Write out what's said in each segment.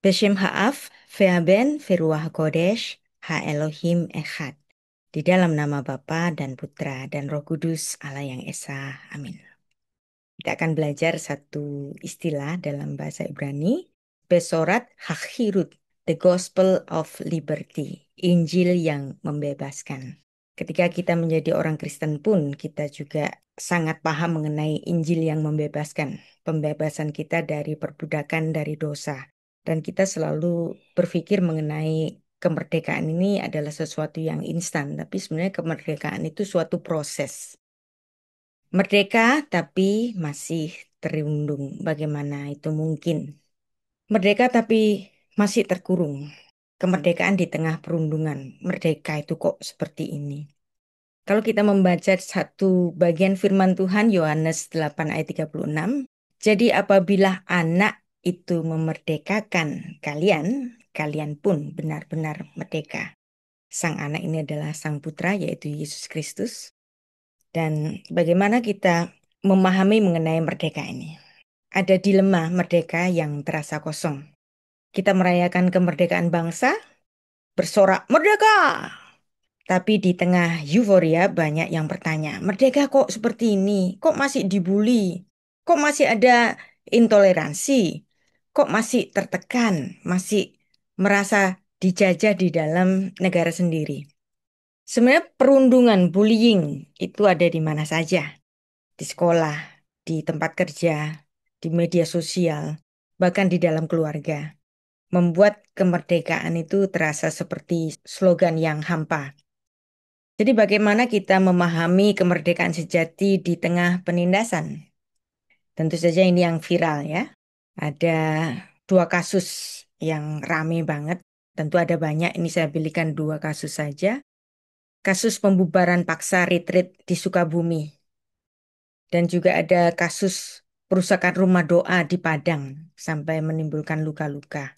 Beshem Ha'af, Ve'aben, Veruah Kodesh, Ha Elohim Echad. Di dalam nama Bapa dan Putra dan Roh Kudus Allah yang Esa. Amin. Kita akan belajar satu istilah dalam bahasa Ibrani. Besorat Hakhirut, The Gospel of Liberty. Injil yang membebaskan. Ketika kita menjadi orang Kristen pun, kita juga sangat paham mengenai Injil yang membebaskan. Pembebasan kita dari perbudakan, dari dosa. Dan kita selalu berpikir mengenai kemerdekaan ini adalah sesuatu yang instan. Tapi sebenarnya kemerdekaan itu suatu proses. Merdeka tapi masih terundung. Bagaimana itu mungkin? Merdeka tapi masih terkurung. Kemerdekaan di tengah perundungan. Merdeka itu kok seperti ini. Kalau kita membaca satu bagian firman Tuhan Yohanes 8 ayat 36, jadi apabila anak itu memerdekakan kalian, kalian pun benar-benar merdeka. Sang anak ini adalah sang putra yaitu Yesus Kristus. Dan bagaimana kita memahami mengenai merdeka ini? Ada dilema merdeka yang terasa kosong. Kita merayakan kemerdekaan bangsa, bersorak merdeka. Tapi di tengah euforia banyak yang bertanya, merdeka kok seperti ini? Kok masih dibully? Kok masih ada intoleransi? Kok masih tertekan? Masih merasa dijajah di dalam negara sendiri? Sebenarnya perundungan, bullying itu ada di mana saja. Di sekolah, di tempat kerja, di media sosial, bahkan di dalam keluarga. Membuat kemerdekaan itu terasa seperti slogan yang hampa. Jadi bagaimana kita memahami kemerdekaan sejati di tengah penindasan? Tentu saja ini yang viral ya. Ada dua kasus yang rame banget. Tentu ada banyak, ini saya pilihkan dua kasus saja. Kasus pembubaran paksa retreat di Sukabumi. Dan juga ada kasus perusakan rumah doa di Padang sampai menimbulkan luka-luka.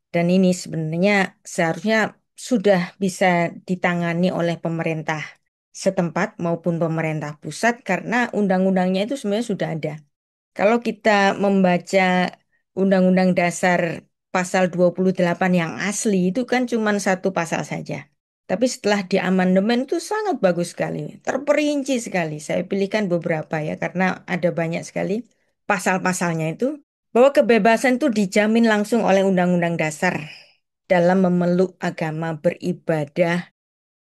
Dan ini sebenarnya seharusnya sudah bisa ditangani oleh pemerintah setempat maupun pemerintah pusat karena undang-undangnya itu sebenarnya sudah ada. Kalau kita membaca Undang-Undang Dasar pasal 28 yang asli itu kan cuma satu pasal saja. Tapi setelah diamandemen itu sangat bagus sekali, terperinci sekali. Saya pilihkan beberapa ya karena ada banyak sekali pasal-pasalnya itu. Bahwa kebebasan itu dijamin langsung oleh Undang-Undang Dasar dalam memeluk agama, beribadah,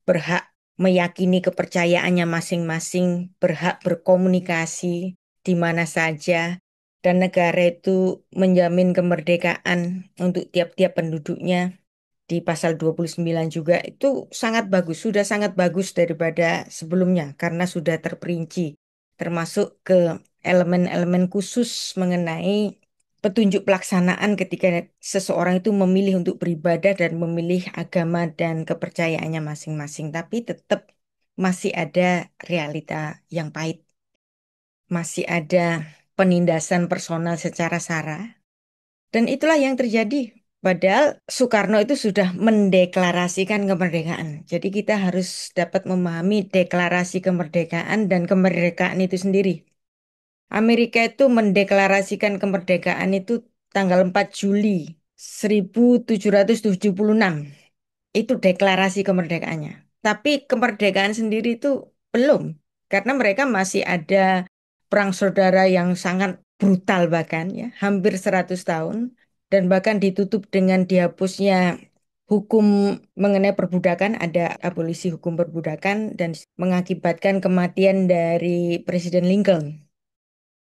berhak meyakini kepercayaannya masing-masing, berhak berkomunikasi di mana saja, dan negara itu menjamin kemerdekaan untuk tiap-tiap penduduknya. Di pasal 29 juga itu sangat bagus, sudah sangat bagus daripada sebelumnya karena sudah terperinci, termasuk ke elemen-elemen khusus mengenai petunjuk pelaksanaan ketika seseorang itu memilih untuk beribadah dan memilih agama dan kepercayaannya masing-masing. Tapi tetap masih ada realita yang pahit. Masih ada penindasan personal secara sara. Dan itulah yang terjadi. Padahal Soekarno itu sudah mendeklarasikan kemerdekaan. Jadi kita harus dapat memahami deklarasi kemerdekaan dan kemerdekaan itu sendiri. Amerika itu mendeklarasikan kemerdekaan itu tanggal 4 Juli 1776. Itu deklarasi kemerdekaannya. Tapi kemerdekaan sendiri itu belum. Karena mereka masih ada perang saudara yang sangat brutal bahkan ya, hampir 100 tahun. Dan bahkan ditutup dengan dihapusnya hukum mengenai perbudakan, ada abolisi hukum perbudakan dan mengakibatkan kematian dari Presiden Lincoln.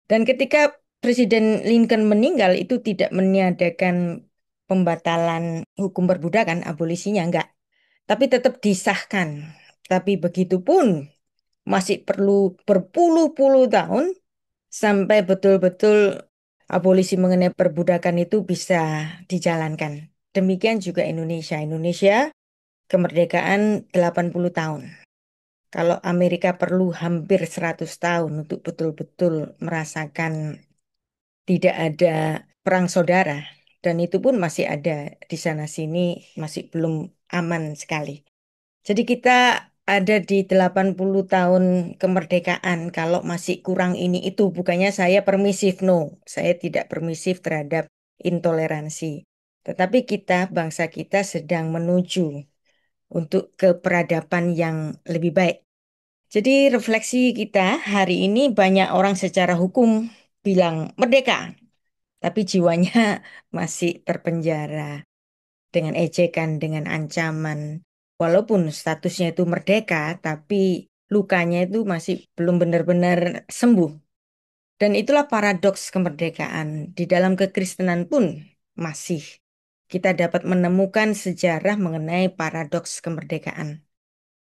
Dan ketika Presiden Lincoln meninggal itu tidak meniadakan pembatalan hukum perbudakan, abolisinya enggak. Tapi tetap disahkan. Tapi begitu pun masih perlu berpuluh-puluh tahun sampai betul-betul abolisi mengenai perbudakan itu bisa dijalankan. Demikian juga Indonesia. Indonesia kemerdekaan 80 tahun. Kalau Amerika perlu hampir 100 tahun untuk betul-betul merasakan tidak ada perang saudara. Dan itu pun masih ada di sana-sini, masih belum aman sekali. Jadi kita ada di 80 tahun kemerdekaan. Kalau masih kurang ini itu, bukannya saya permisif, no. Saya tidak permisif terhadap intoleransi. Tetapi kita, bangsa kita sedang menuju untuk keperadaban yang lebih baik. Jadi refleksi kita hari ini banyak orang secara hukum bilang merdeka, tapi jiwanya masih terpenjara dengan ejekan, dengan ancaman. Walaupun statusnya itu merdeka, tapi lukanya itu masih belum benar-benar sembuh. Dan itulah paradoks kemerdekaan. Di dalam kekristenan pun masih kita dapat menemukan sejarah mengenai paradoks kemerdekaan.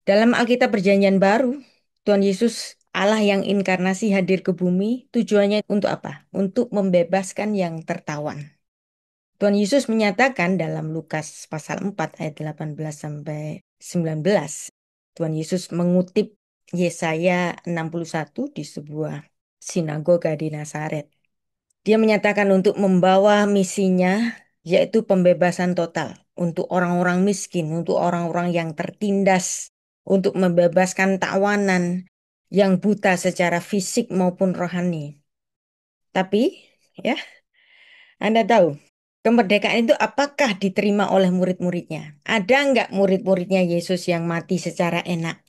Dalam Alkitab Perjanjian Baru, Tuhan Yesus Allah yang inkarnasi hadir ke bumi, tujuannya untuk apa? Untuk membebaskan yang tertawan. Tuhan Yesus menyatakan dalam Lukas pasal 4 ayat 18 sampai 19. Tuhan Yesus mengutip Yesaya 61 di sebuah sinagoga di Nazaret. Dia menyatakan untuk membawa misinya yaitu pembebasan total untuk orang-orang miskin, untuk orang-orang yang tertindas, untuk membebaskan tawanan yang buta secara fisik maupun rohani. Tapi ya, Anda tahu, kemerdekaan itu apakah diterima oleh murid-muridnya? Ada nggak murid-muridnya Yesus yang mati secara enak?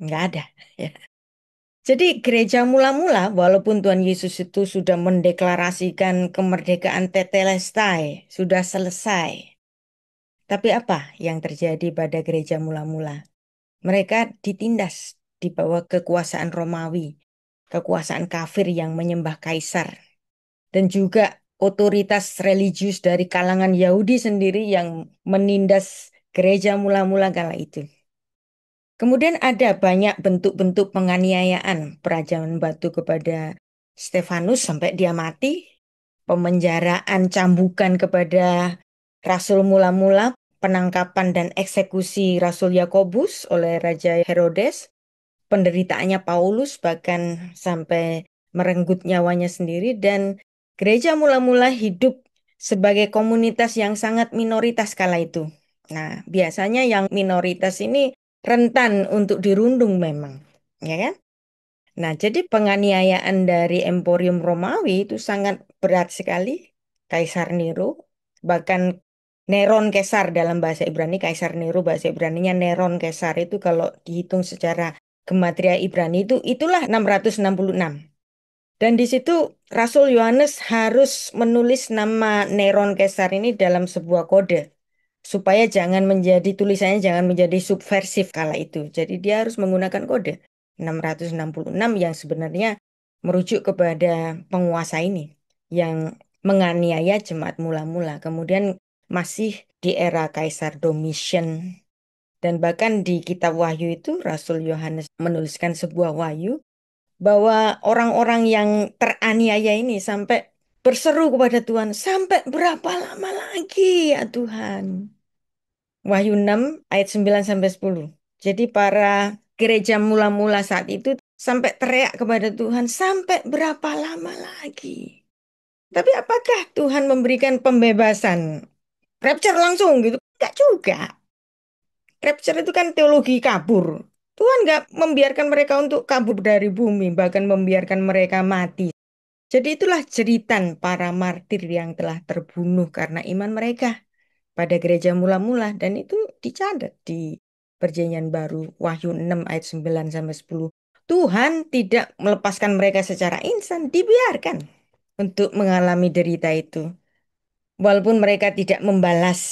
Nggak ada. Ya. Jadi gereja mula-mula, walaupun Tuhan Yesus itu sudah mendeklarasikan kemerdekaan Tetelestai, sudah selesai. Tapi apa yang terjadi pada gereja mula-mula? Mereka ditindas di bawah kekuasaan Romawi, kekuasaan kafir yang menyembah kaisar, dan juga otoritas religius dari kalangan Yahudi sendiri yang menindas gereja mula-mula kala itu. Kemudian ada banyak bentuk-bentuk penganiayaan perajaman batu kepada Stefanus sampai dia mati, pemenjaraan cambukan kepada Rasul mula-mula, penangkapan dan eksekusi Rasul Yakobus oleh Raja Herodes, penderitaannya Paulus bahkan sampai merenggut nyawanya sendiri, dan gereja mula-mula hidup sebagai komunitas yang sangat minoritas kala itu. Nah, biasanya yang minoritas ini rentan untuk dirundung memang, ya kan? Nah, jadi penganiayaan dari Emporium Romawi itu sangat berat sekali. Kaisar Nero, bahkan Neron Kaisar dalam bahasa Ibrani, Kaisar Nero bahasa Ibraninya Neron Kaisar itu kalau dihitung secara gematria Ibrani itu itulah 666. Dan di situ Rasul Yohanes harus menulis nama Neron Kaisar ini dalam sebuah kode supaya jangan menjadi tulisannya jangan menjadi subversif kala itu. Jadi dia harus menggunakan kode 666 yang sebenarnya merujuk kepada penguasa ini yang menganiaya jemaat mula-mula. Kemudian masih di era Kaisar Domitian dan bahkan di kitab Wahyu itu Rasul Yohanes menuliskan sebuah wahyu bahwa orang-orang yang teraniaya ini sampai berseru kepada Tuhan, sampai berapa lama lagi ya Tuhan? Wahyu 6 ayat 9 sampai 10. Jadi para gereja mula-mula saat itu sampai teriak kepada Tuhan, sampai berapa lama lagi? Tapi apakah Tuhan memberikan pembebasan? Rapture langsung gitu? Enggak juga. Rapture itu kan teologi kabur. Tuhan nggak membiarkan mereka untuk kabur dari bumi, bahkan membiarkan mereka mati. Jadi itulah jeritan para martir yang telah terbunuh karena iman mereka pada gereja mula-mula dan itu dicatat di Perjanjian Baru Wahyu 6 ayat 9 sampai 10. Tuhan tidak melepaskan mereka secara instan, dibiarkan untuk mengalami derita itu. Walaupun mereka tidak membalas,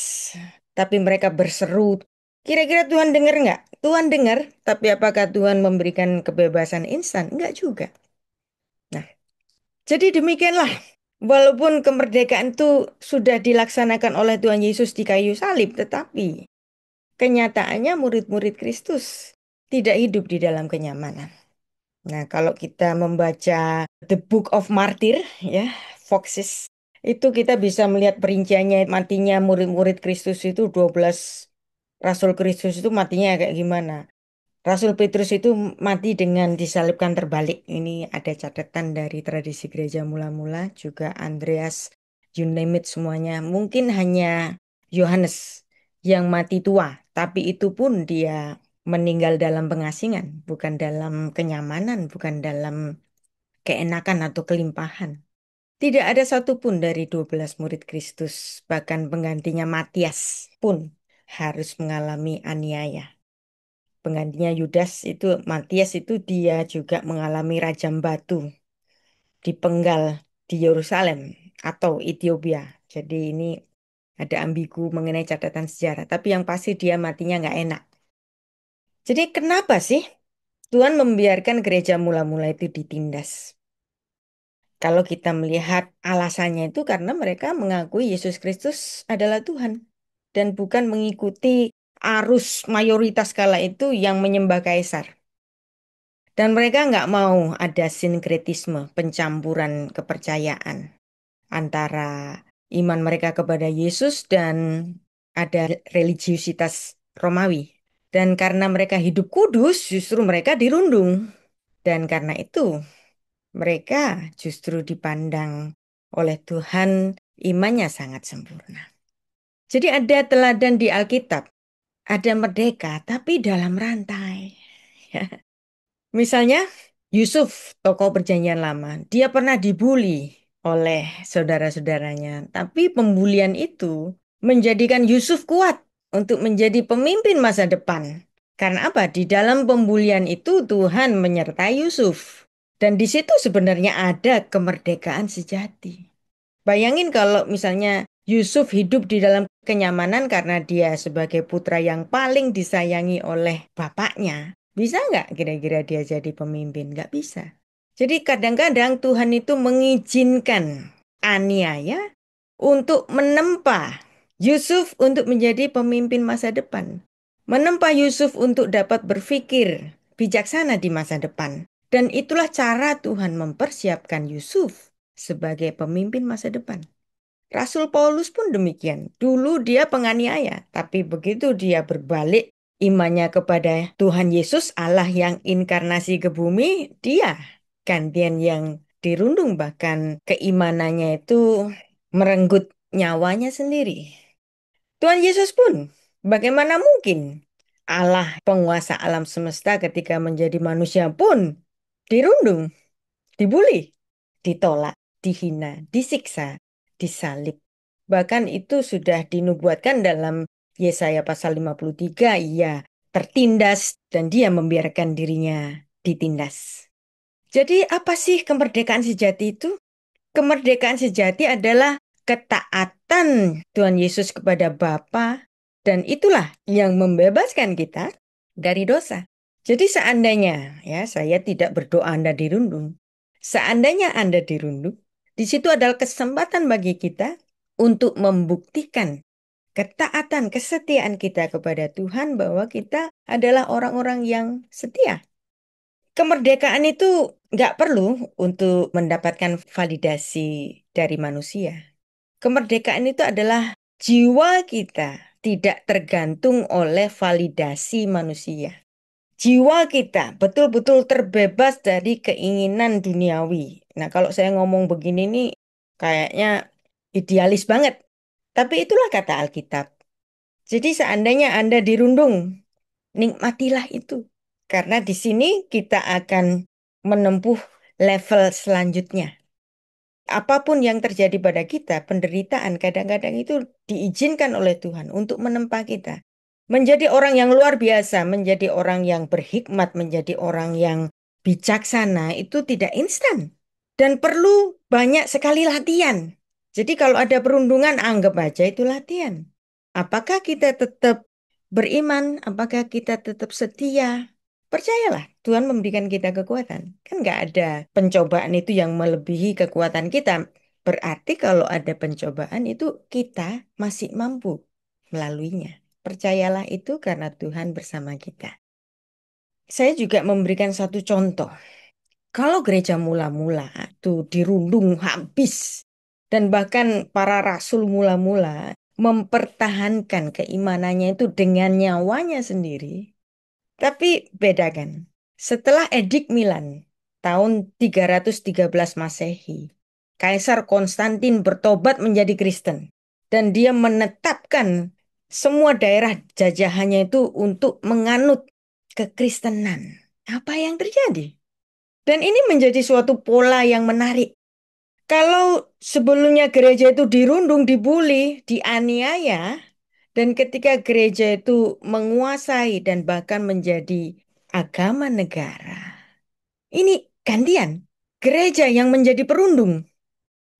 tapi mereka berseru. Kira-kira Tuhan dengar nggak? Tuhan dengar, tapi apakah Tuhan memberikan kebebasan instan? Enggak juga. Nah, jadi demikianlah. Walaupun kemerdekaan itu sudah dilaksanakan oleh Tuhan Yesus di kayu salib, tetapi kenyataannya murid-murid Kristus tidak hidup di dalam kenyamanan. Nah, kalau kita membaca The Book of Martyr, ya, Foxes, itu kita bisa melihat perinciannya matinya murid-murid Kristus itu 12 Rasul Kristus itu matinya kayak gimana. Rasul Petrus itu mati dengan disalibkan terbalik. Ini ada catatan dari tradisi gereja mula-mula, juga Andreas, you name it semuanya. Mungkin hanya Yohanes yang mati tua, tapi itu pun dia meninggal dalam pengasingan, bukan dalam kenyamanan, bukan dalam keenakan atau kelimpahan. Tidak ada satupun dari 12 murid Kristus, bahkan penggantinya Matias pun harus mengalami aniaya. Penggantinya Yudas itu, Matias itu dia juga mengalami rajam batu, dipenggal di Yerusalem atau Ethiopia. Jadi ini ada ambigu mengenai catatan sejarah. Tapi yang pasti dia matinya nggak enak. Jadi kenapa sih Tuhan membiarkan gereja mula-mula itu ditindas? Kalau kita melihat alasannya itu karena mereka mengakui Yesus Kristus adalah Tuhan. Dan bukan mengikuti arus mayoritas kala itu yang menyembah kaisar. Dan mereka nggak mau ada sinkretisme, pencampuran kepercayaan antara iman mereka kepada Yesus dan ada religiusitas Romawi. Dan karena mereka hidup kudus, justru mereka dirundung. Dan karena itu, mereka justru dipandang oleh Tuhan imannya sangat sempurna. Jadi ada teladan di Alkitab, ada merdeka tapi dalam rantai. Ya. Misalnya Yusuf, tokoh perjanjian lama, dia pernah dibully oleh saudara-saudaranya. Tapi pembulian itu menjadikan Yusuf kuat untuk menjadi pemimpin masa depan. Karena apa? Di dalam pembulian itu Tuhan menyertai Yusuf. Dan di situ sebenarnya ada kemerdekaan sejati. Bayangin kalau misalnya Yusuf hidup di dalam kenyamanan karena dia sebagai putra yang paling disayangi oleh bapaknya. Bisa nggak kira-kira dia jadi pemimpin? Nggak bisa. Jadi kadang-kadang Tuhan itu mengizinkan aniaya untuk menempa Yusuf untuk menjadi pemimpin masa depan. Menempa Yusuf untuk dapat berpikir bijaksana di masa depan. Dan itulah cara Tuhan mempersiapkan Yusuf sebagai pemimpin masa depan. Rasul Paulus pun demikian. Dulu dia penganiaya, tapi begitu dia berbalik imannya kepada Tuhan Yesus, Allah yang inkarnasi ke bumi, dia gantian yang dirundung, bahkan keimanannya itu merenggut nyawanya sendiri. Tuhan Yesus pun, bagaimana mungkin Allah penguasa alam semesta ketika menjadi manusia pun dirundung, dibully, ditolak, dihina, disiksa, disalib. Bahkan itu sudah dinubuatkan dalam Yesaya pasal 53, ia tertindas dan dia membiarkan dirinya ditindas. Jadi apa sih kemerdekaan sejati itu? Kemerdekaan sejati adalah ketaatan Tuhan Yesus kepada Bapa dan itulah yang membebaskan kita dari dosa. Jadi seandainya ya saya tidak berdoa Anda dirundung. Seandainya Anda dirundung, di situ adalah kesempatan bagi kita untuk membuktikan ketaatan, kesetiaan kita kepada Tuhan bahwa kita adalah orang-orang yang setia. Kemerdekaan itu nggak perlu untuk mendapatkan validasi dari manusia. Kemerdekaan itu adalah jiwa kita tidak tergantung oleh validasi manusia. Jiwa kita betul-betul terbebas dari keinginan duniawi. Nah, kalau saya ngomong begini nih kayaknya idealis banget. Tapi itulah kata Alkitab. Jadi seandainya Anda dirundung, nikmatilah itu. Karena di sini kita akan menempuh level selanjutnya. Apapun yang terjadi pada kita, penderitaan kadang-kadang itu diizinkan oleh Tuhan untuk menempa kita. Menjadi orang yang luar biasa, menjadi orang yang berhikmat, menjadi orang yang bijaksana itu tidak instan. Dan perlu banyak sekali latihan. Jadi kalau ada perundungan, anggap aja itu latihan. Apakah kita tetap beriman? Apakah kita tetap setia? Percayalah, Tuhan memberikan kita kekuatan. Kan nggak ada pencobaan itu yang melebihi kekuatan kita. Berarti kalau ada pencobaan itu kita masih mampu melaluinya. Percayalah itu karena Tuhan bersama kita. Saya juga memberikan satu contoh. Kalau gereja mula-mula tuh dirundung habis dan bahkan para rasul mula-mula mempertahankan keimanannya itu dengan nyawanya sendiri. Tapi bedakan. Setelah Edik Milan tahun 313 Masehi, Kaisar Konstantin bertobat menjadi Kristen dan dia menetapkan semua daerah jajahannya itu untuk menganut kekristenan. Apa yang terjadi? Dan ini menjadi suatu pola yang menarik. Kalau sebelumnya gereja itu dirundung, dibully, dianiaya, dan ketika gereja itu menguasai dan bahkan menjadi agama negara, ini gantian. Gereja yang menjadi perundung,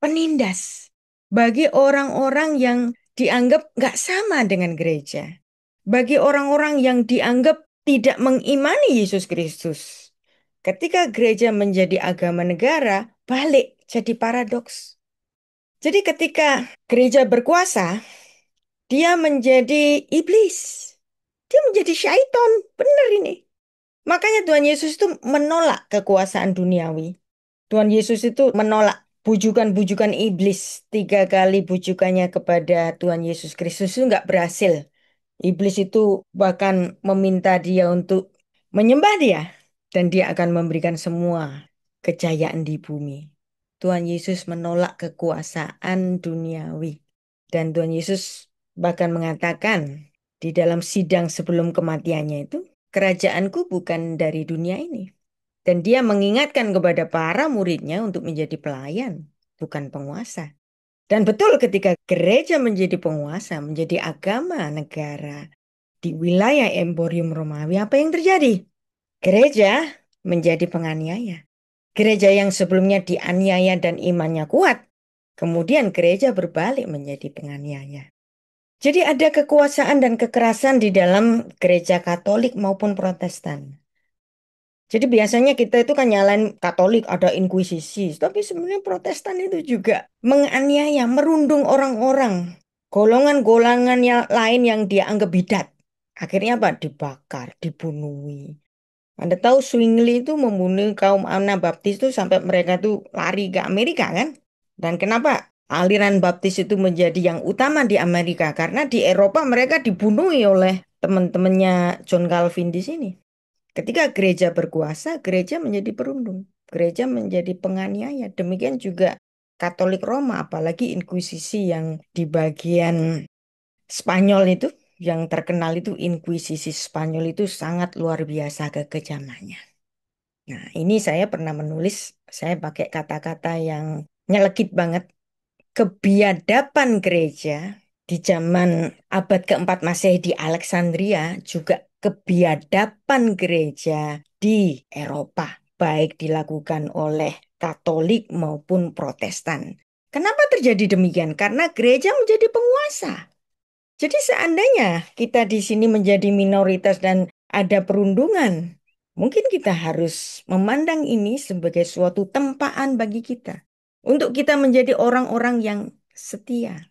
penindas bagi orang-orang yang dianggap nggak sama dengan gereja. Bagi orang-orang yang dianggap tidak mengimani Yesus Kristus. Ketika gereja menjadi agama negara, balik jadi paradoks. Jadi ketika gereja berkuasa, dia menjadi iblis. Dia menjadi syaiton. Benar ini. Makanya Tuhan Yesus itu menolak kekuasaan duniawi. Tuhan Yesus itu menolak bujukan-bujukan iblis. 3 kali bujukannya kepada Tuhan Yesus Kristus itu nggak berhasil. Iblis itu bahkan meminta dia untuk menyembah dia. Dan dia akan memberikan semua kejayaan di bumi. Tuhan Yesus menolak kekuasaan duniawi. Dan Tuhan Yesus bahkan mengatakan di dalam sidang sebelum kematiannya itu, kerajaanku bukan dari dunia ini. Dan dia mengingatkan kepada para muridnya untuk menjadi pelayan, bukan penguasa. Dan betul ketika gereja menjadi penguasa, menjadi agama negara di wilayah Emporium Romawi, apa yang terjadi? Gereja menjadi penganiaya. Gereja yang sebelumnya dianiaya dan imannya kuat, kemudian gereja berbalik menjadi penganiaya. Jadi ada kekuasaan dan kekerasan di dalam gereja Katolik maupun Protestan. Jadi biasanya kita itu kan nyalain Katolik ada inkuisisi, tapi sebenarnya Protestan itu juga menganiaya, merundung orang-orang, golongan-golongan yang lain yang dia anggap bidat. Akhirnya apa? Dibakar, dibunuhi. Anda tahu Zwingli itu membunuh kaum Anabaptis itu sampai mereka tuh lari ke Amerika kan? Dan kenapa aliran baptis itu menjadi yang utama di Amerika? Karena di Eropa mereka dibunuhi oleh teman-temannya John Calvin di sini. Ketika gereja berkuasa, gereja menjadi perundung. Gereja menjadi penganiaya. Demikian juga Katolik Roma, apalagi inkuisisi yang di bagian Spanyol itu, yang terkenal itu inkuisisi Spanyol itu sangat luar biasa kekejamannya. Nah, ini saya pernah menulis, saya pakai kata-kata yang nyelekit banget. Kebiadaban gereja di zaman abad keempat Masehi di Alexandria, juga kebiadaban gereja di Eropa, baik dilakukan oleh Katolik maupun Protestan. Kenapa terjadi demikian? Karena gereja menjadi penguasa. Jadi seandainya kita di sini menjadi minoritas dan ada perundungan, mungkin kita harus memandang ini sebagai suatu tempaan bagi kita. Untuk kita menjadi orang-orang yang setia.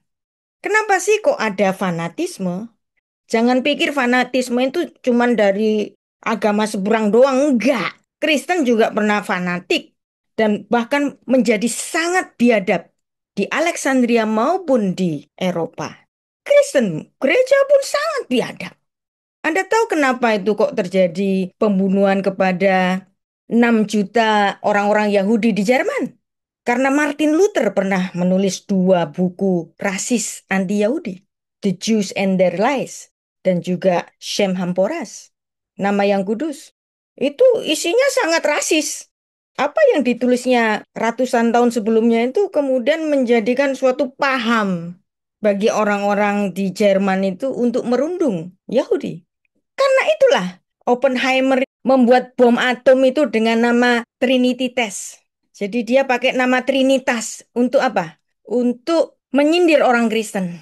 Kenapa sih kok ada fanatisme? Jangan pikir fanatisme itu cuma dari agama seberang doang. Enggak. Kristen juga pernah fanatik. Dan bahkan menjadi sangat biadab. Di Alexandria maupun di Eropa. Kristen, gereja pun sangat biadab. Anda tahu kenapa itu kok terjadi pembunuhan kepada 6 juta orang-orang Yahudi di Jerman? Karena Martin Luther pernah menulis 2 buku rasis anti-Yahudi. The Jews and Their Lies. Dan juga Shem Hamporas. Nama yang kudus. Itu isinya sangat rasis. Apa yang ditulisnya ratusan tahun sebelumnya itu kemudian menjadikan suatu paham bagi orang-orang di Jerman itu untuk merundung Yahudi. Karena itulah Oppenheimer membuat bom atom itu dengan nama Trinity Test. Jadi dia pakai nama Trinitas untuk apa? Untuk menyindir orang Kristen.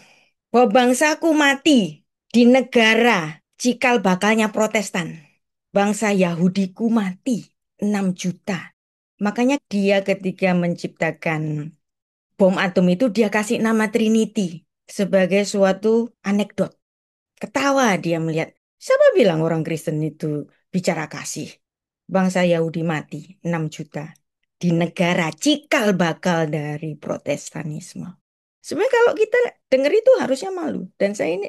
Bahwa bangsaku mati di negara cikal bakalnya Protestan. Bangsa Yahudiku mati 6 juta. Makanya dia ketika menciptakan bom atom itu dia kasih nama Trinity sebagai suatu anekdot. Ketawa dia melihat, siapa bilang orang Kristen itu bicara kasih? Bangsa Yahudi mati 6 juta di negara cikal bakal dari Protestanisme. Sebenarnya kalau kita dengar itu harusnya malu. Dan saya ini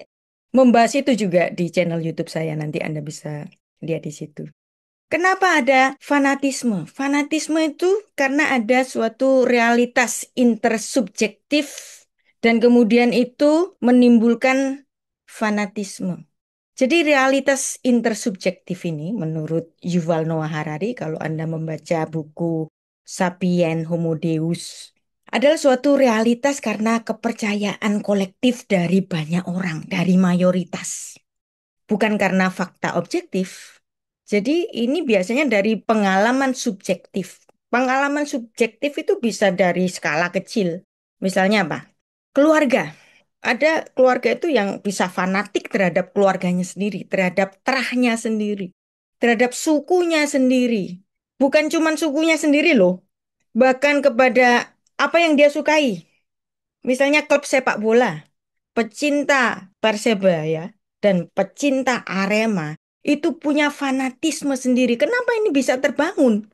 membahas itu juga di channel YouTube saya. Nanti Anda bisa lihat di situ. Kenapa ada fanatisme? Fanatisme itu karena ada suatu realitas intersubjektif dan kemudian itu menimbulkan fanatisme. Jadi realitas intersubjektif ini menurut Yuval Noah Harari, kalau Anda membaca buku Sapien Homo Deus, adalah suatu realitas karena kepercayaan kolektif dari banyak orang, dari mayoritas. Bukan karena fakta objektif. Jadi ini biasanya dari pengalaman subjektif. Pengalaman subjektif itu bisa dari skala kecil. Misalnya apa? Keluarga. Ada keluarga itu yang bisa fanatik terhadap keluarganya sendiri, terhadap terahnya sendiri, terhadap sukunya sendiri. Bukan cuma sukunya sendiri loh, bahkan kepada apa yang dia sukai. Misalnya klub sepak bola, pecinta Persebaya dan pecinta Arema itu punya fanatisme sendiri. Kenapa ini bisa terbangun?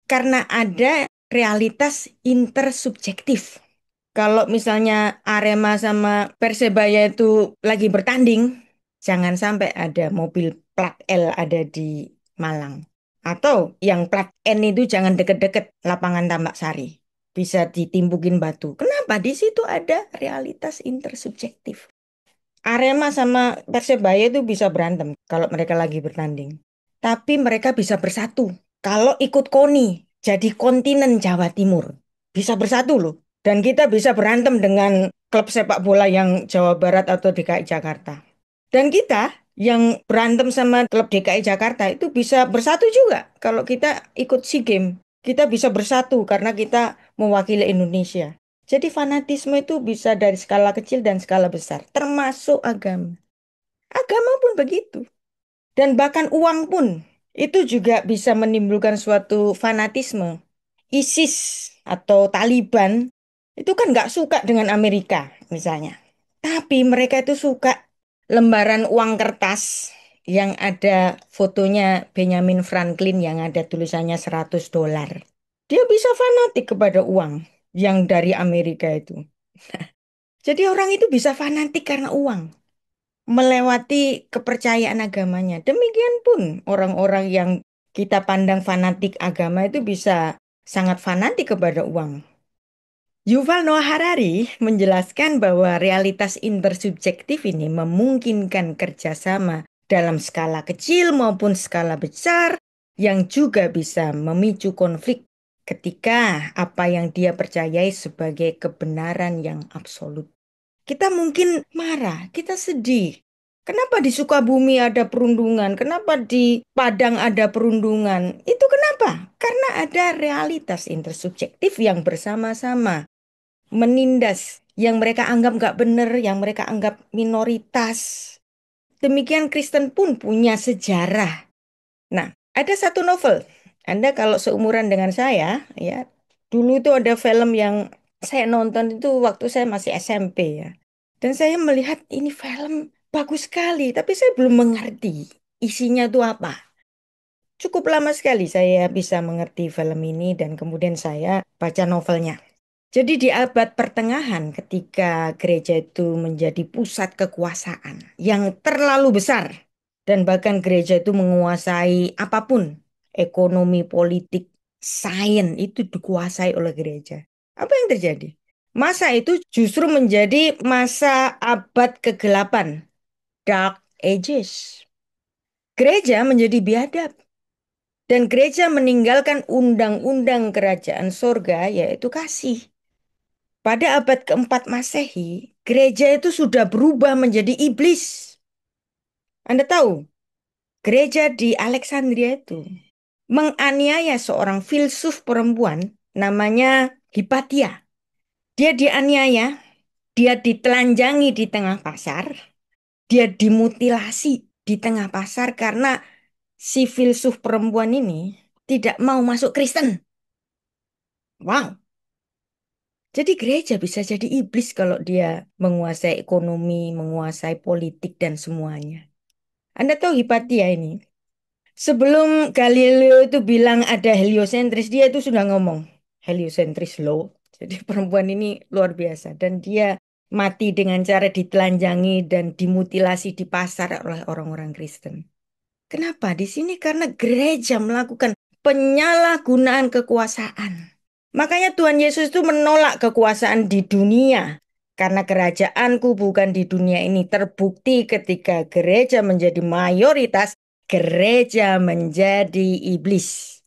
Karena ada realitas intersubjektif. Kalau misalnya Arema sama Persebaya itu lagi bertanding, jangan sampai ada mobil plat L ada di Malang. Atau yang plat N itu jangan deket-deket lapangan Tambak Sari. Bisa ditimbukin batu. Kenapa? Di situ ada realitas intersubjektif. Arema sama Persebaya itu bisa berantem kalau mereka lagi bertanding. Tapi mereka bisa bersatu. Kalau ikut KONI, jadi kontinen Jawa Timur. Bisa bersatu loh. Dan kita bisa berantem dengan klub sepak bola yang Jawa Barat atau DKI Jakarta. Dan kita yang berantem sama klub DKI Jakarta itu bisa bersatu juga. Kalau kita ikut SEA Games, kita bisa bersatu karena kita mewakili Indonesia. Jadi fanatisme itu bisa dari skala kecil dan skala besar, termasuk agama. Agama pun begitu. Dan bahkan uang pun itu juga bisa menimbulkan suatu fanatisme. ISIS atau Taliban itu kan nggak suka dengan Amerika misalnya. Tapi mereka itu suka lembaran uang kertas yang ada fotonya Benjamin Franklin yang ada tulisannya $100. Dia bisa fanatik kepada uang yang dari Amerika itu. Jadi orang itu bisa fanatik karena uang, melewati kepercayaan agamanya. Demikian pun orang-orang yang kita pandang fanatik agama itu bisa sangat fanatik kepada uang. Yuval Noah Harari menjelaskan bahwa realitas intersubjektif ini memungkinkan kerjasama dalam skala kecil maupun skala besar yang juga bisa memicu konflik ketika apa yang dia percayai sebagai kebenaran yang absolut. Kita mungkin marah, kita sedih. Kenapa di Sukabumi ada perundungan? Kenapa di Padang ada perundungan? Itu kenapa? Karena ada realitas intersubjektif yang bersama-sama menindas yang mereka anggap nggak benar, yang mereka anggap minoritas. Demikian Kristen pun punya sejarah. Nah, ada satu novel. Anda kalau seumuran dengan saya, ya, dulu itu ada film yang saya nonton itu waktu saya masih SMP ya. Dan saya melihat ini film bagus sekali, tapi saya belum mengerti isinya itu apa. Cukup lama sekali saya bisa mengerti film ini dan kemudian saya baca novelnya. Jadi di abad pertengahan ketika gereja itu menjadi pusat kekuasaan yang terlalu besar dan bahkan gereja itu menguasai apapun, ekonomi, politik, sains itu dikuasai oleh gereja. Apa yang terjadi? Masa itu justru menjadi masa abad kegelapan, Dark Ages. Gereja menjadi biadab dan gereja meninggalkan undang-undang kerajaan sorga yaitu kasih. Pada abad keempat Masehi, gereja itu sudah berubah menjadi iblis. Anda tahu, gereja di Alexandria itu menganiaya seorang filsuf perempuan namanya Hypatia. Dia dianiaya, dia ditelanjangi di tengah pasar, dia dimutilasi di tengah pasar karena si filsuf perempuan ini tidak mau masuk Kristen. Wow, jadi gereja bisa jadi iblis kalau dia menguasai ekonomi, menguasai politik dan semuanya. Anda tahu Hipatia ini? Sebelum Galileo itu bilang ada heliosentris, dia itu sudah ngomong heliosentris loh. Jadi perempuan ini luar biasa dan dia mati dengan cara ditelanjangi dan dimutilasi di pasar oleh orang-orang Kristen. Kenapa? Di sini karena gereja melakukan penyalahgunaan kekuasaan. Makanya Tuhan Yesus itu menolak kekuasaan di dunia. Karena kerajaanku bukan di dunia ini terbukti ketika gereja menjadi mayoritas, gereja menjadi iblis.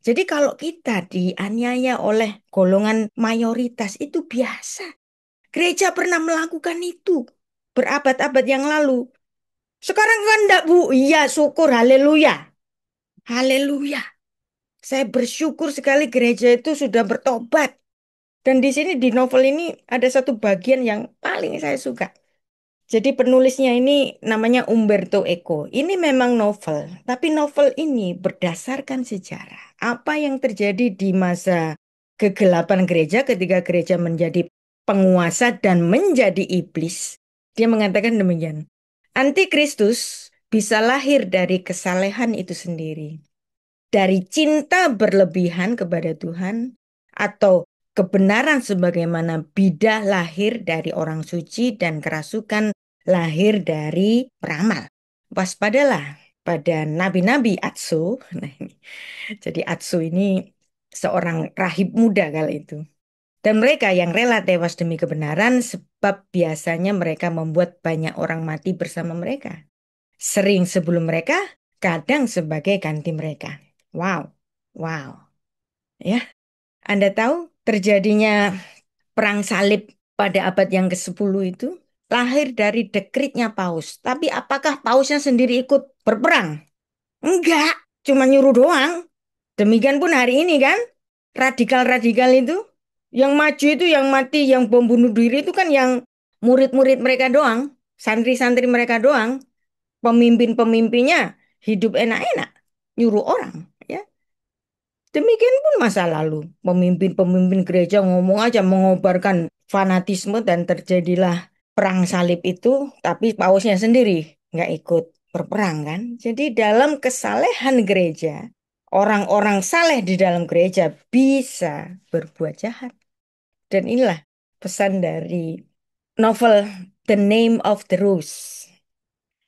Jadi kalau kita dianiaya oleh golongan mayoritas itu biasa. Gereja pernah melakukan itu berabad-abad yang lalu. Sekarang kan enggak, Bu? Iya, syukur, haleluya. Haleluya. Saya bersyukur sekali gereja itu sudah bertobat. Dan di sini di novel ini ada satu bagian yang paling saya suka. Jadi penulisnya ini namanya Umberto Eco. Ini memang novel, tapi novel ini berdasarkan sejarah. Apa yang terjadi di masa kegelapan gereja ketika gereja menjadi penguasa dan menjadi iblis. Dia mengatakan demikian. Antikristus bisa lahir dari kesalehan itu sendiri. Dari cinta berlebihan kepada Tuhan atau kebenaran sebagaimana bidah lahir dari orang suci dan kerasukan lahir dari peramal. Waspadalah pada nabi-nabi Atsu. Nah, ini. Jadi Atsu ini seorang rahib muda kali itu. Dan mereka yang rela tewas demi kebenaran sebab biasanya mereka membuat banyak orang mati bersama mereka. Sering sebelum mereka, kadang sebagai ganti mereka. Wow, wow. Ya, Anda tahu terjadinya perang salib pada abad yang ke-10 itu lahir dari dekritnya Paus. Tapi apakah Pausnya sendiri ikut berperang? Enggak, cuma nyuruh doang. Demikian pun hari ini kan, radikal-radikal itu, yang maju itu, yang mati, yang bom bunuh diri itu kan yang murid-murid mereka doang, santri-santri mereka doang, pemimpin-pemimpinnya hidup enak-enak, nyuruh orang, ya. Demikian pun masa lalu, pemimpin-pemimpin gereja ngomong aja mengobarkan fanatisme dan terjadilah perang salib itu, tapi pausnya sendiri nggak ikut berperang kan. Jadi dalam kesalehan gereja, orang-orang saleh di dalam gereja bisa berbuat jahat. Dan inilah pesan dari novel The Name of the Rose.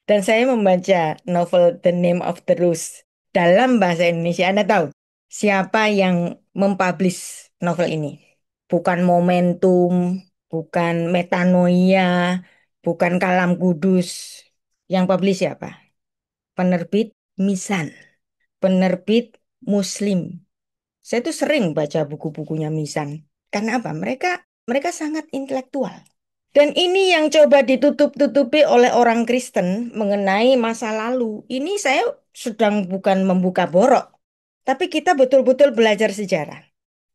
Dan saya membaca novel The Name of the Rose dalam bahasa Indonesia. Anda tahu siapa yang mempublish novel ini? Bukan Momentum, bukan Metanoia, bukan Kalam Kudus. Yang publish siapa? Penerbit Misan, penerbit Muslim. Saya tuh sering baca buku-bukunya Misan. Karena apa? Mereka sangat intelektual. Dan ini yang coba ditutup-tutupi oleh orang Kristen mengenai masa lalu. Ini saya sedang bukan membuka borok, tapi kita betul-betul belajar sejarah.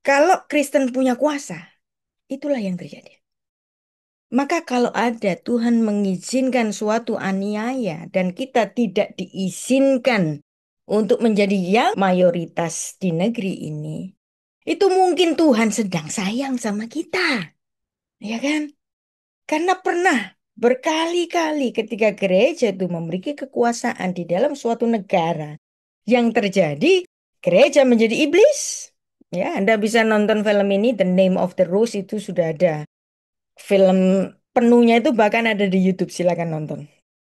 Kalau Kristen punya kuasa, itulah yang terjadi. Maka kalau ada Tuhan mengizinkan suatu aniaya dan kita tidak diizinkan untuk menjadi yang mayoritas di negeri ini, itu mungkin Tuhan sedang sayang sama kita, ya kan? Karena pernah berkali-kali ketika gereja itu memiliki kekuasaan di dalam suatu negara, yang terjadi gereja menjadi iblis. Ya, Anda bisa nonton film ini, The Name of the Rose itu sudah ada. Film penuhnya itu bahkan ada di YouTube, silakan nonton.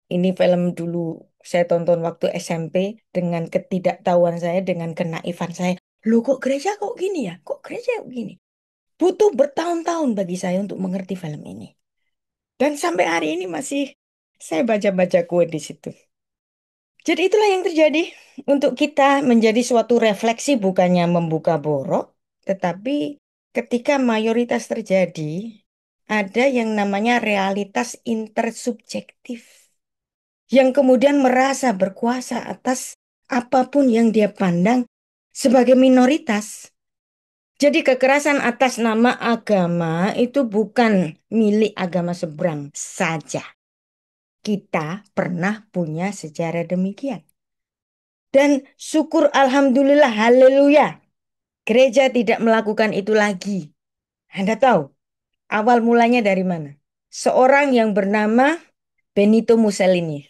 Ini film dulu saya tonton waktu SMP dengan ketidaktahuan saya, dengan kenaifan saya. Loh kok gereja kok gini ya? Kok gereja kok gini? Butuh bertahun-tahun bagi saya untuk mengerti film ini. Dan sampai hari ini masih saya baca-baca kue di situ. Jadi itulah yang terjadi untuk kita menjadi suatu refleksi bukannya membuka borok, tetapi ketika mayoritas terjadi, ada yang namanya realitas intersubjektif. Yang kemudian merasa berkuasa atas apapun yang dia pandang sebagai minoritas. Jadi kekerasan atas nama agama itu bukan milik agama seberang saja. Kita pernah punya sejarah demikian. Dan syukur alhamdulillah, haleluya. Gereja tidak melakukan itu lagi. Anda tahu awal mulanya dari mana? Seorang yang bernama Benito Mussolini.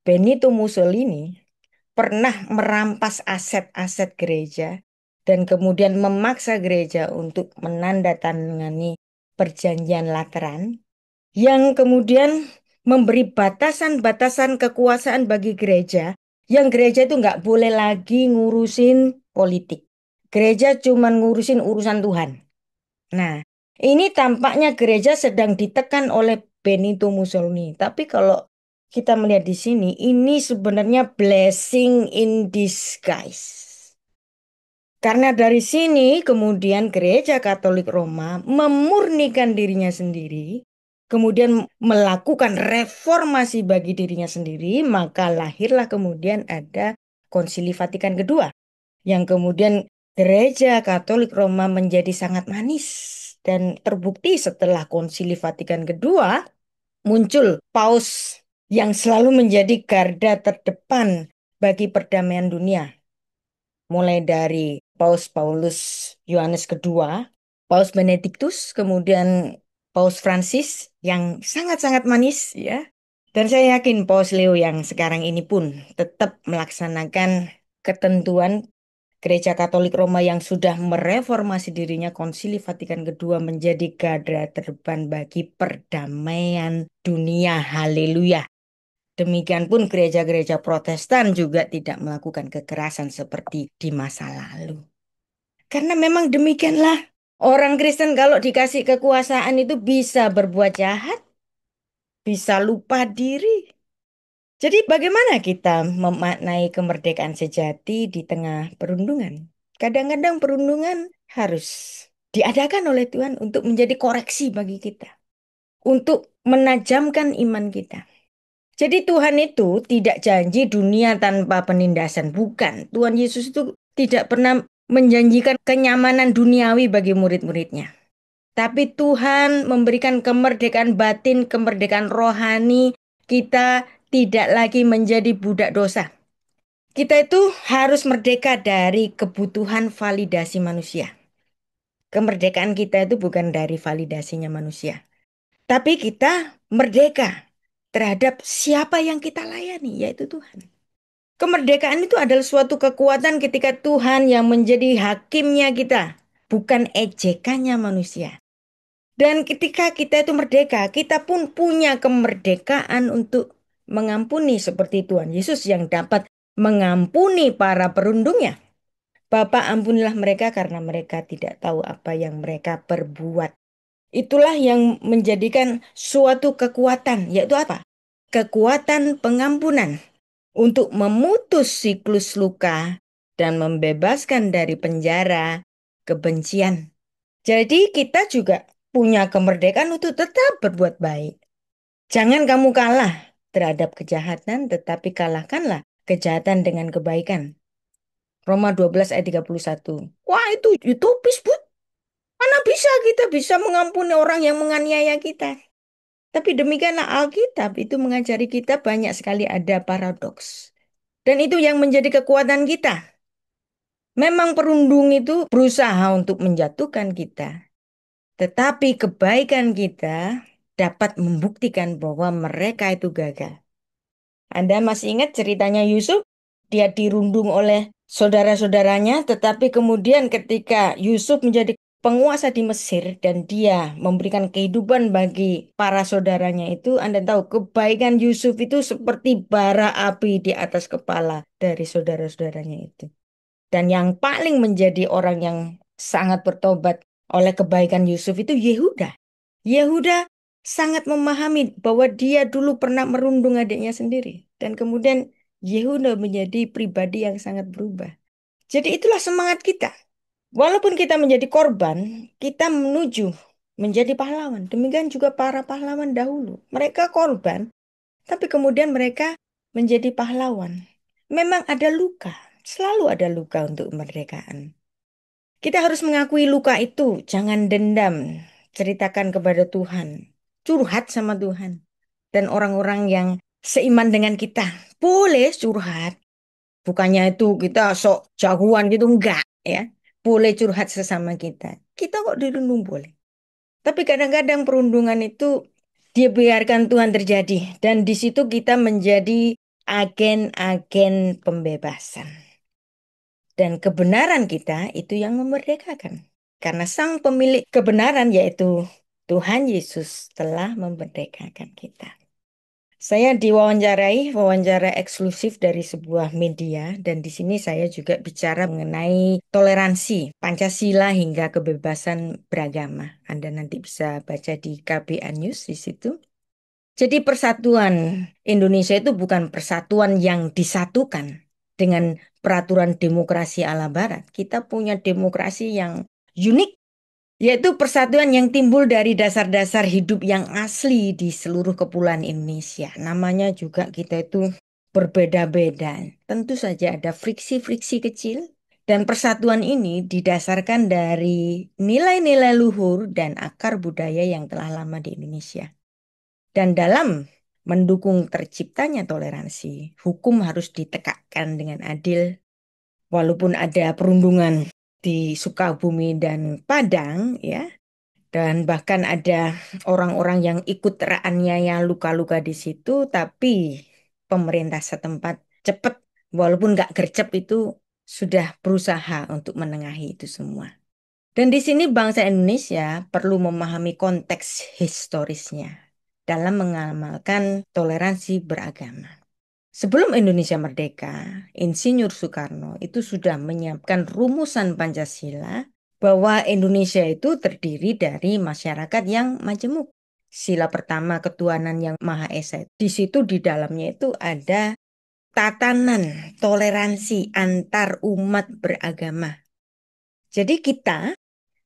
Benito Mussolini pernah merampas aset-aset gereja dan kemudian memaksa gereja untuk menandatangani perjanjian Lateran yang kemudian memberi batasan-batasan kekuasaan bagi gereja, yang gereja itu nggak boleh lagi ngurusin politik. Gereja cuma ngurusin urusan Tuhan. Nah, ini tampaknya gereja sedang ditekan oleh Benito Mussolini. Tapi kalau kita melihat di sini, ini sebenarnya blessing in disguise. Karena dari sini kemudian Gereja Katolik Roma memurnikan dirinya sendiri, kemudian melakukan reformasi bagi dirinya sendiri, maka lahirlah kemudian ada Konsili Vatikan kedua, yang kemudian Gereja Katolik Roma menjadi sangat manis. Dan terbukti setelah Konsili Vatikan kedua, muncul Paus yang selalu menjadi garda terdepan bagi perdamaian dunia. Mulai dari Paus Paulus Yohanes kedua, Paus Benediktus, kemudian Paus Francis yang sangat-sangat manis ya. Dan saya yakin Paus Leo yang sekarang ini pun tetap melaksanakan ketentuan Gereja Katolik Roma yang sudah mereformasi dirinya. Konsili Vatikan kedua menjadi garda terdepan bagi perdamaian dunia. Haleluya. Demikian pun gereja-gereja Protestan juga tidak melakukan kekerasan seperti di masa lalu. Karena memang demikianlah orang Kristen kalau dikasih kekuasaan itu bisa berbuat jahat, bisa lupa diri. Jadi bagaimana kita memaknai kemerdekaan sejati di tengah perundungan? Kadang-kadang perundungan harus diadakan oleh Tuhan untuk menjadi koreksi bagi kita, untuk menajamkan iman kita. Jadi Tuhan itu tidak janji dunia tanpa penindasan. Bukan. Tuhan Yesus itu tidak pernah menjanjikan kenyamanan duniawi bagi murid-muridnya. Tapi Tuhan memberikan kemerdekaan batin, kemerdekaan rohani. Kita tidak lagi menjadi budak dosa. Kita itu harus merdeka dari kebutuhan validasi manusia. Kemerdekaan kita itu bukan dari validasinya manusia. Tapi kita merdeka terhadap siapa yang kita layani, yaitu Tuhan. Kemerdekaan itu adalah suatu kekuatan ketika Tuhan yang menjadi hakimnya kita, bukan ejekannya manusia. Dan ketika kita itu merdeka, kita pun punya kemerdekaan untuk mengampuni seperti Tuhan Yesus yang dapat mengampuni para perundungnya. Bapa, ampunilah mereka karena mereka tidak tahu apa yang mereka perbuat. Itulah yang menjadikan suatu kekuatan, yaitu apa? Kekuatan pengampunan untuk memutus siklus luka dan membebaskan dari penjara kebencian. Jadi kita juga punya kemerdekaan untuk tetap berbuat baik. Jangan kamu kalah terhadap kejahatan, tetapi kalahkanlah kejahatan dengan kebaikan. Roma 12 ayat 31. Wah, itu utopis, Bu. Mana bisa kita bisa mengampuni orang yang menganiaya kita? Tapi demikianlah Alkitab itu mengajari kita banyak sekali ada paradoks. Dan itu yang menjadi kekuatan kita. Memang perundung itu berusaha untuk menjatuhkan kita. Tetapi kebaikan kita dapat membuktikan bahwa mereka itu gagal. Anda masih ingat ceritanya Yusuf? Dia dirundung oleh saudara-saudaranya, tetapi kemudian ketika Yusuf menjadi penguasa di Mesir dan dia memberikan kehidupan bagi para saudaranya itu, Anda tahu kebaikan Yusuf itu seperti bara api di atas kepala dari saudara-saudaranya itu. Dan yang paling menjadi orang yang sangat bertobat oleh kebaikan Yusuf itu Yehuda. Yehuda sangat memahami bahwa dia dulu pernah merundung adiknya sendiri. Dan kemudian Yehuda menjadi pribadi yang sangat berubah. Jadi itulah semangat kita. Walaupun kita menjadi korban, kita menuju menjadi pahlawan. Demikian juga para pahlawan dahulu. Mereka korban, tapi kemudian mereka menjadi pahlawan. Memang ada luka. Selalu ada luka untuk kemerdekaan. Kita harus mengakui luka itu. Jangan dendam. Ceritakan kepada Tuhan. Curhat sama Tuhan. Dan orang-orang yang seiman dengan kita. Boleh curhat. Bukannya itu kita sok jagoan gitu. Enggak ya. Boleh curhat sesama kita. Kita kok dirundung boleh. Tapi kadang-kadang perundungan itu dia biarkan Tuhan terjadi. Dan di situ kita menjadi agen-agen pembebasan. Dan kebenaran kita itu yang memerdekakan. Karena sang pemilik kebenaran yaitu Tuhan Yesus telah memerdekakan kita. Saya diwawancarai, wawancara eksklusif dari sebuah media dan di sini saya juga bicara mengenai toleransi, Pancasila hingga kebebasan beragama. Anda nanti bisa baca di KBA News di situ. Jadi persatuan Indonesia itu bukan persatuan yang disatukan, dengan peraturan demokrasi ala Barat. Kita punya demokrasi yang unik, yaitu persatuan yang timbul dari dasar-dasar hidup yang asli di seluruh kepulauan Indonesia. Namanya juga kita itu berbeda-beda. Tentu saja ada friksi-friksi kecil. Dan persatuan ini didasarkan dari nilai-nilai luhur dan akar budaya yang telah lama di Indonesia. Dan dalam mendukung terciptanya toleransi, hukum harus ditegakkan dengan adil. Walaupun ada perundungan di Sukabumi dan Padang, ya, dan bahkan ada orang-orang yang ikut teraniaya luka-luka di situ, tapi pemerintah setempat cepat, walaupun nggak gercep itu sudah berusaha untuk menengahi itu semua. Dan di sini bangsa Indonesia perlu memahami konteks historisnya dalam mengamalkan toleransi beragama. Sebelum Indonesia merdeka, Insinyur Soekarno itu sudah menyiapkan rumusan Pancasila bahwa Indonesia itu terdiri dari masyarakat yang majemuk. Sila pertama ketuhanan yang Maha Esa. Di situ di dalamnya itu ada tatanan toleransi antar umat beragama. Jadi kita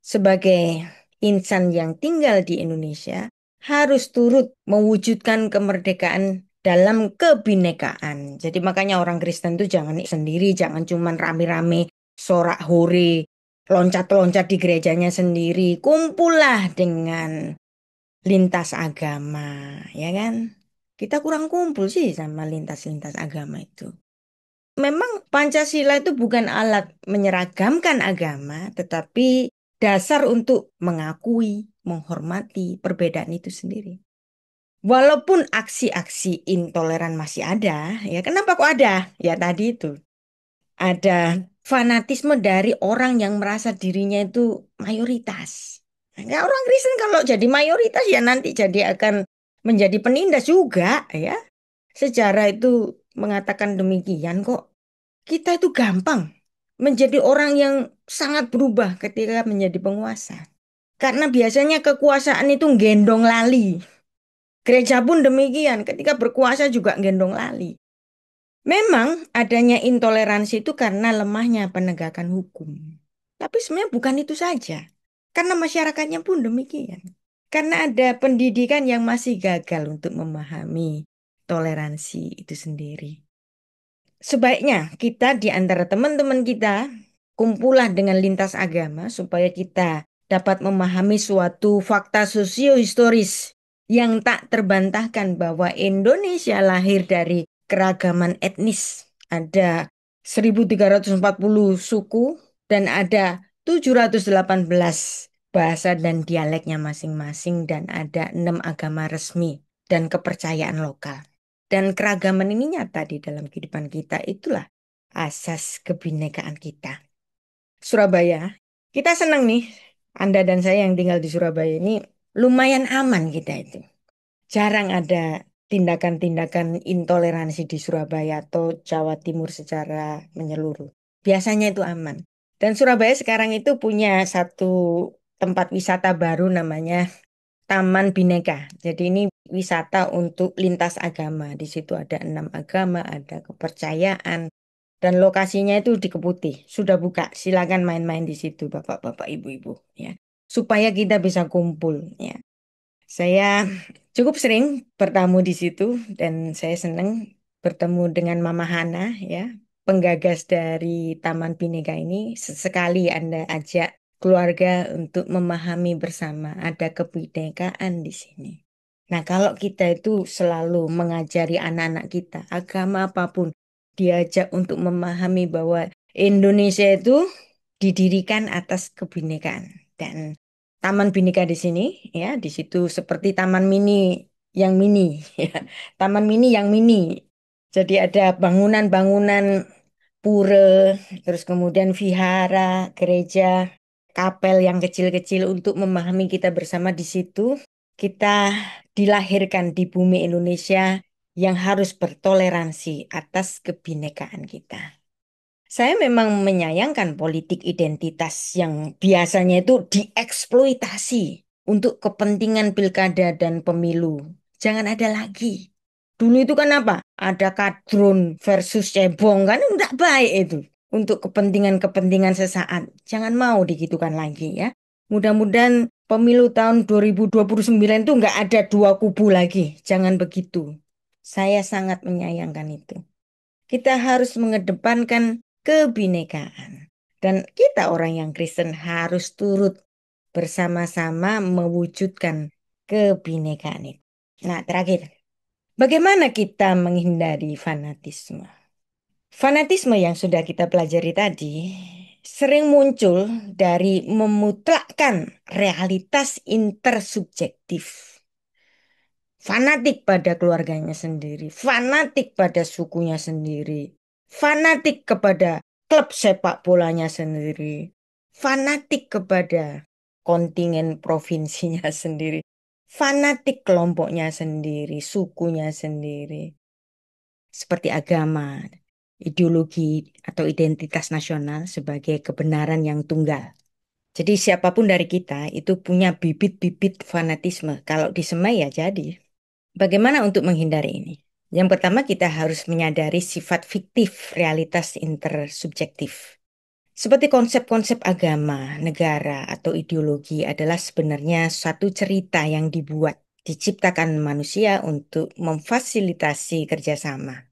sebagai insan yang tinggal di Indonesia harus turut mewujudkan kemerdekaan dalam kebinekaan. Jadi makanya orang Kristen tuh jangan sendiri, jangan cuman rame-rame sorak hore, loncat-loncat di gerejanya sendiri. Kumpullah dengan lintas agama, ya kan? Kita kurang kumpul sih sama lintas-lintas agama itu. Memang Pancasila itu bukan alat menyeragamkan agama, tetapi dasar untuk mengakui, menghormati perbedaan itu sendiri. Walaupun aksi-aksi intoleran masih ada, ya kenapa kok ada? Ya tadi itu, ada fanatisme dari orang yang merasa dirinya itu mayoritas. Ya, orang Kristen kalau jadi mayoritas ya nanti jadi akan menjadi penindas juga, ya. Sejarah itu mengatakan demikian kok. Kita itu gampang menjadi orang yang sangat berubah ketika menjadi penguasa. Karena biasanya kekuasaan itu gendong lali. Gereja pun demikian, ketika berkuasa juga gendong lali. Memang adanya intoleransi itu karena lemahnya penegakan hukum. Tapi sebenarnya bukan itu saja. Karena masyarakatnya pun demikian. Karena ada pendidikan yang masih gagal untuk memahami toleransi itu sendiri. Sebaiknya kita di antara teman-teman kita kumpulah dengan lintas agama supaya kita dapat memahami suatu fakta sosiohistoris yang tak terbantahkan bahwa Indonesia lahir dari keragaman etnis. Ada 1340 suku dan ada 718 bahasa dan dialeknya masing-masing dan ada 6 agama resmi dan kepercayaan lokal. Dan keragaman ini nyata di dalam kehidupan kita. Itulah asas kebinekaan kita. Surabaya, kita senang nih. Anda dan saya yang tinggal di Surabaya ini lumayan aman kita itu. Jarang ada tindakan-tindakan intoleransi di Surabaya atau Jawa Timur secara menyeluruh. Biasanya itu aman. Dan Surabaya sekarang itu punya satu tempat wisata baru namanya Taman Bineka. Jadi ini wisata untuk lintas agama. Di situ ada 6 agama, ada kepercayaan, dan lokasinya itu di Keputih. Sudah buka, silakan main-main di situ, bapak-bapak, ibu-ibu, ya. Supaya kita bisa kumpul, ya. Saya cukup sering bertamu di situ dan saya senang bertemu dengan Mama Hana, ya, penggagas dari Taman Bineka ini. Sesekali Anda ajak keluarga untuk memahami bersama ada kebinekaan di sini. Nah, kalau kita itu selalu mengajari anak-anak kita, agama apapun, diajak untuk memahami bahwa Indonesia itu didirikan atas kebinekaan. Dan Taman Bineka di sini, ya, di situ seperti taman mini yang mini, ya. Taman mini yang mini. Jadi ada bangunan-bangunan pura, terus kemudian vihara, gereja, kapel yang kecil-kecil untuk memahami kita bersama di situ. Kita dilahirkan di bumi Indonesia yang harus bertoleransi atas kebinekaan kita. Saya memang menyayangkan politik identitas yang biasanya itu dieksploitasi untuk kepentingan pilkada dan pemilu. Jangan ada lagi. Dulu itu kan apa? Ada kadrun versus cebong kan enggak baik itu. Untuk kepentingan-kepentingan sesaat. Jangan mau digitukan lagi ya. Mudah-mudahan pemilu tahun 2029 itu enggak ada dua kubu lagi. Jangan begitu. Saya sangat menyayangkan itu. Kita harus mengedepankan kebinekaan. Dan kita orang yang Kristen harus turut bersama-sama mewujudkan kebinekaan itu. Nah, terakhir, bagaimana kita menghindari fanatisme? Fanatisme yang sudah kita pelajari tadi sering muncul dari memutlakkan realitas intersubjektif. Fanatik pada keluarganya sendiri, fanatik pada sukunya sendiri, fanatik kepada klub sepak bolanya sendiri, fanatik kepada kontingen provinsinya sendiri, fanatik kelompoknya sendiri, sukunya sendiri, seperti agama, ideologi atau identitas nasional sebagai kebenaran yang tunggal. Jadi siapapun dari kita itu punya bibit-bibit fanatisme. Kalau disemai ya jadi. Bagaimana untuk menghindari ini? Yang pertama kita harus menyadari sifat fiktif realitas intersubjektif. Seperti konsep-konsep agama, negara, atau ideologi adalah sebenarnya suatu cerita yang dibuat, diciptakan manusia untuk memfasilitasi kerjasama.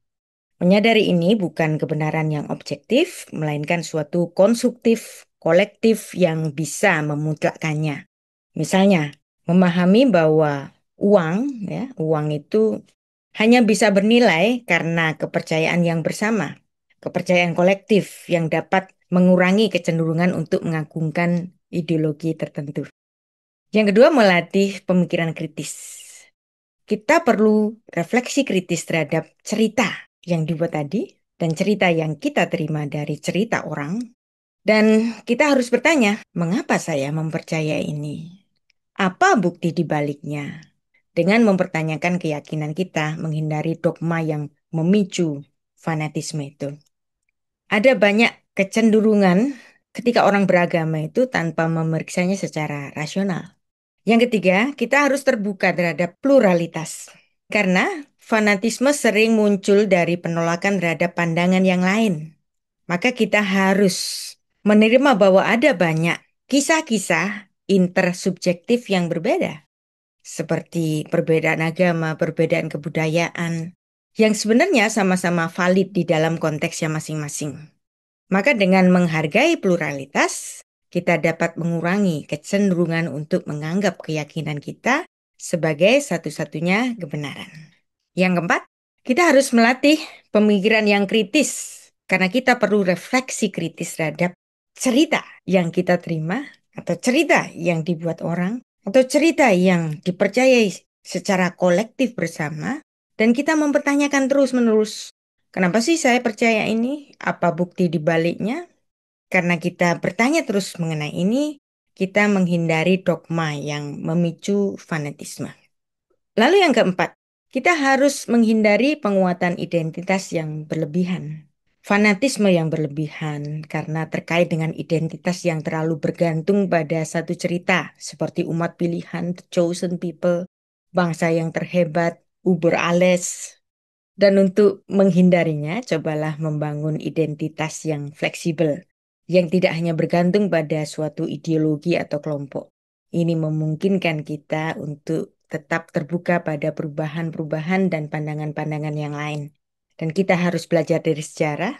Menyadari ini bukan kebenaran yang objektif, melainkan suatu konstruktif, kolektif yang bisa memutlakkannya. Misalnya, memahami bahwa uang, uang itu hanya bisa bernilai karena kepercayaan yang bersama, kepercayaan kolektif yang dapat mengurangi kecenderungan untuk mengagungkan ideologi tertentu. Yang kedua, melatih pemikiran kritis. Kita perlu refleksi kritis terhadap cerita yang dibuat tadi dan cerita yang kita terima dari cerita orang. Dan kita harus bertanya, mengapa saya mempercayai ini? Apa bukti di baliknya? Dengan mempertanyakan keyakinan kita, menghindari dogma yang memicu fanatisme itu. Ada banyak kecenderungan ketika orang beragama itu tanpa memeriksanya secara rasional. Yang ketiga, kita harus terbuka terhadap pluralitas. Karena fanatisme sering muncul dari penolakan terhadap pandangan yang lain. Maka kita harus menerima bahwa ada banyak kisah-kisah intersubjektif yang berbeda. Seperti perbedaan agama, perbedaan kebudayaan, yang sebenarnya sama-sama valid di dalam konteksnya masing-masing. Maka dengan menghargai pluralitas, kita dapat mengurangi kecenderungan untuk menganggap keyakinan kita sebagai satu-satunya kebenaran. Yang keempat, kita harus melatih pemikiran yang kritis, karena kita perlu refleksi kritis terhadap cerita yang kita terima, atau cerita yang dibuat orang, atau cerita yang dipercayai secara kolektif bersama, dan kita mempertanyakan terus-menerus, kenapa sih saya percaya ini? Apa bukti di baliknya? Karena kita bertanya terus mengenai ini, kita menghindari dogma yang memicu fanatisme. Lalu yang keempat, kita harus menghindari penguatan identitas yang berlebihan. Fanatisme yang berlebihan karena terkait dengan identitas yang terlalu bergantung pada satu cerita, seperti umat pilihan, the chosen people, bangsa yang terhebat, uber alles. Dan untuk menghindarinya, cobalah membangun identitas yang fleksibel, yang tidak hanya bergantung pada suatu ideologi atau kelompok. Ini memungkinkan kita untuk tetap terbuka pada perubahan-perubahan dan pandangan-pandangan yang lain. Dan kita harus belajar dari sejarah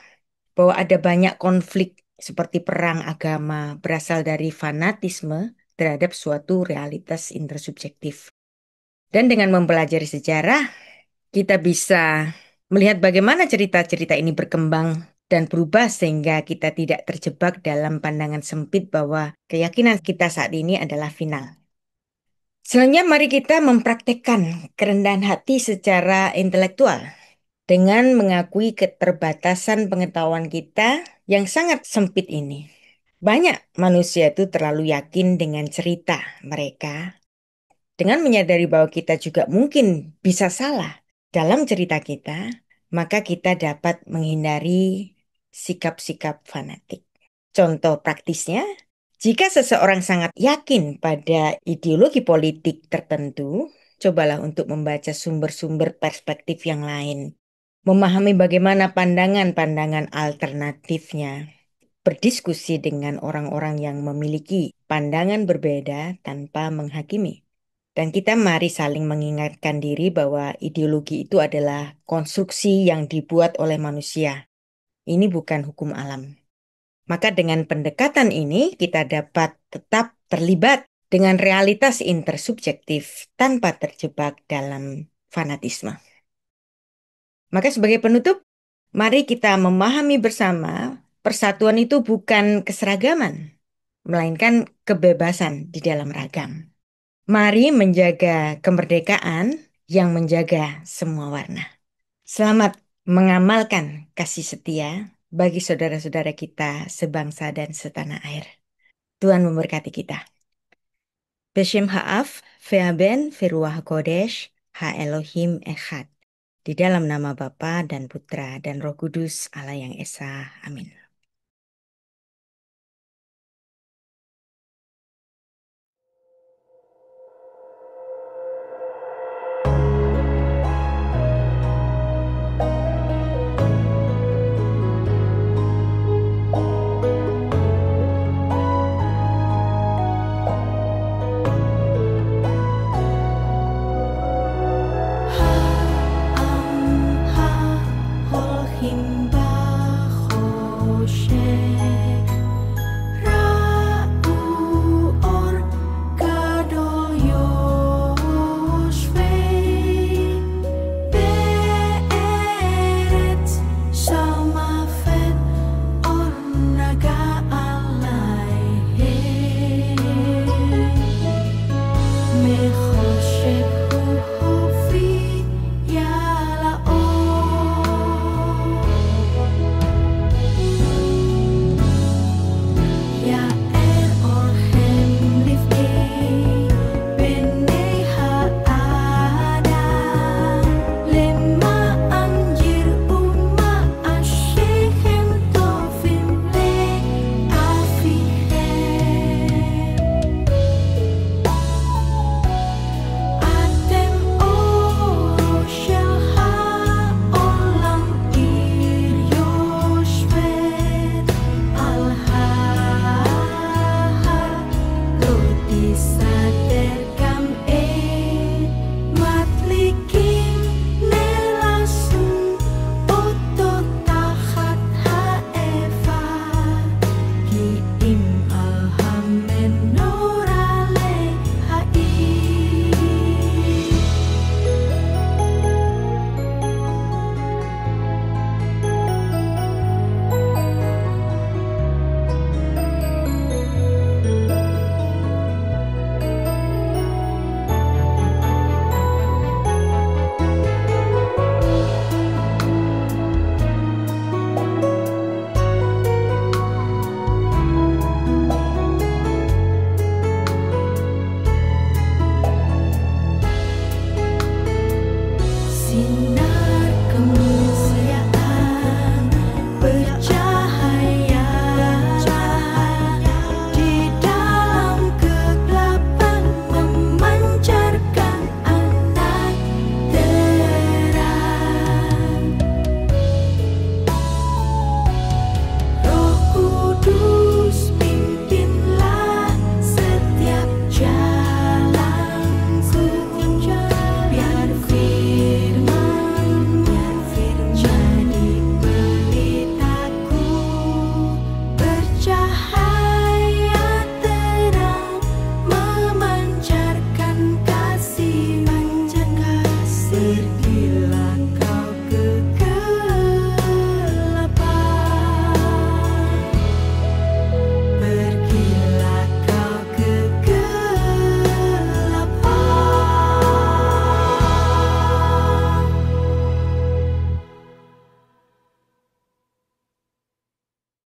bahwa ada banyak konflik seperti perang agama berasal dari fanatisme terhadap suatu realitas intersubjektif. Dan dengan mempelajari sejarah, kita bisa melihat bagaimana cerita-cerita ini berkembang dan berubah sehingga kita tidak terjebak dalam pandangan sempit bahwa keyakinan kita saat ini adalah final. Selanjutnya mari kita mempraktekkan kerendahan hati secara intelektual dengan mengakui keterbatasan pengetahuan kita yang sangat sempit ini. Banyak manusia itu terlalu yakin dengan cerita mereka. Dengan menyadari bahwa kita juga mungkin bisa salah dalam cerita kita, maka kita dapat menghindari sikap-sikap fanatik. Contoh praktisnya, jika seseorang sangat yakin pada ideologi politik tertentu, cobalah untuk membaca sumber-sumber perspektif yang lain. Memahami bagaimana pandangan-pandangan alternatifnya. Berdiskusi dengan orang-orang yang memiliki pandangan berbeda tanpa menghakimi. Dan kita mari saling mengingatkan diri bahwa ideologi itu adalah konstruksi yang dibuat oleh manusia. Ini bukan hukum alam. Maka dengan pendekatan ini kita dapat tetap terlibat dengan realitas intersubjektif tanpa terjebak dalam fanatisme. Maka sebagai penutup, mari kita memahami bersama persatuan itu bukan keseragaman, melainkan kebebasan di dalam ragam. Mari menjaga kemerdekaan yang menjaga semua warna. Selamat mengamalkan kasih setia bagi saudara-saudara kita sebangsa dan setanah air. Tuhan memberkati kita. Beshem Ha'af, Ve'aben, Veruah Kodesh, Ha Elohim Echad. Di dalam nama Bapa dan Putra dan Roh Kudus, Allah yang Esa. Amin. Him Bachosh